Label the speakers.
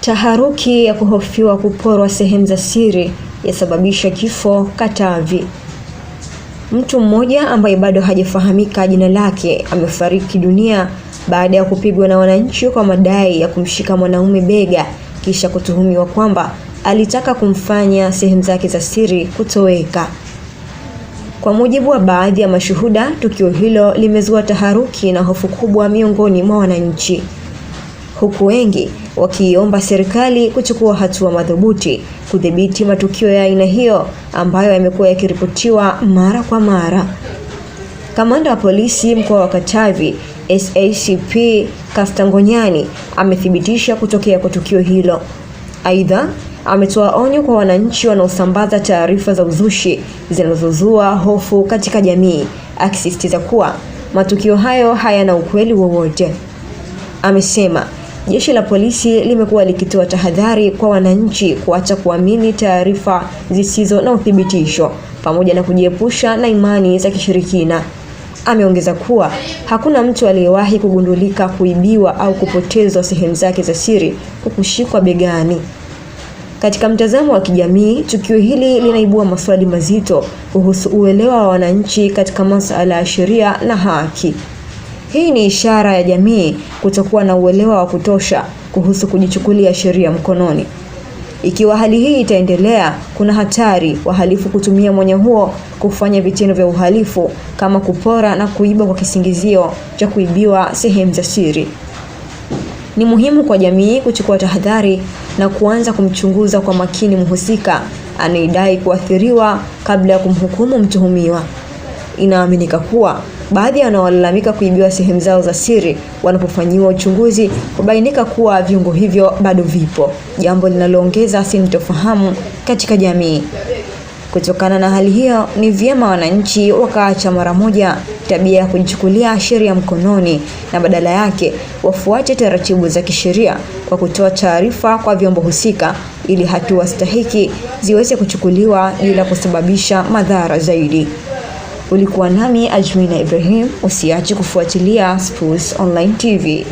Speaker 1: Taharuki ya kuhofiwa kuporwa sehemu za siri yasababisha kifo Katavi. Mtu mmoja ambaye bado hajafahamika jina lake amefariki dunia baada ya kupigwa na wananchi kwa madai ya kumshika mwanaume bega kisha kutuhumiwa kwamba alitaka kumfanya sehemu zake za siri kutoweka. Kwa mujibu wa baadhi ya mashuhuda, tukio hilo limezua taharuki na hofu kubwa miongoni mwa wananchi, huku wengi wakiomba serikali kuchukua hatua madhubuti kudhibiti matukio ya aina hiyo ambayo yamekuwa yakiripotiwa mara kwa mara. Kamanda wa polisi mkoa wa Katavi, SACP Kastangonyani, amethibitisha kutokea kwa tukio hilo. Aidha, ametoa onyo kwa wananchi wanaosambaza taarifa za uzushi zinazozua hofu katika jamii, akisisitiza kuwa matukio hayo hayana ukweli wowote. Amesema jeshi la polisi limekuwa likitoa tahadhari kwa wananchi kuacha kuamini taarifa zisizo na uthibitisho pamoja na kujiepusha na imani za kishirikina. Ameongeza kuwa hakuna mtu aliyewahi kugundulika kuibiwa au kupotezwa sehemu zake za siri kwa kushikwa begani. Katika mtazamo wa kijamii, tukio hili linaibua maswali mazito kuhusu uelewa wa wananchi katika masuala ya sheria na haki. Hii ni ishara ya jamii kutokuwa na uelewa wa kutosha kuhusu kujichukulia sheria mkononi. Ikiwa hali hii itaendelea, kuna hatari wahalifu kutumia mwanya huo kufanya vitendo vya uhalifu kama kupora na kuiba kwa kisingizio cha kuibiwa sehemu za siri. Ni muhimu kwa jamii kuchukua tahadhari na kuanza kumchunguza kwa makini mhusika anayedai kuathiriwa kabla ya kumhukumu mtuhumiwa. Inaaminika kuwa baadhi ya wanaolalamika kuibiwa sehemu zao za siri wanapofanyiwa uchunguzi kubainika kuwa viungo hivyo bado vipo, jambo linaloongeza sintofahamu katika jamii. Kutokana na hali hiyo, ni vyema wananchi wakaacha mara moja tabia ya kujichukulia sheria mkononi na badala yake wafuate taratibu za kisheria kwa kutoa taarifa kwa vyombo husika ili hatua stahiki ziweze kuchukuliwa bila kusababisha madhara zaidi. Ulikuwa nami Ajmina Ibrahim. Usiache kufuatilia Spurs Online TV.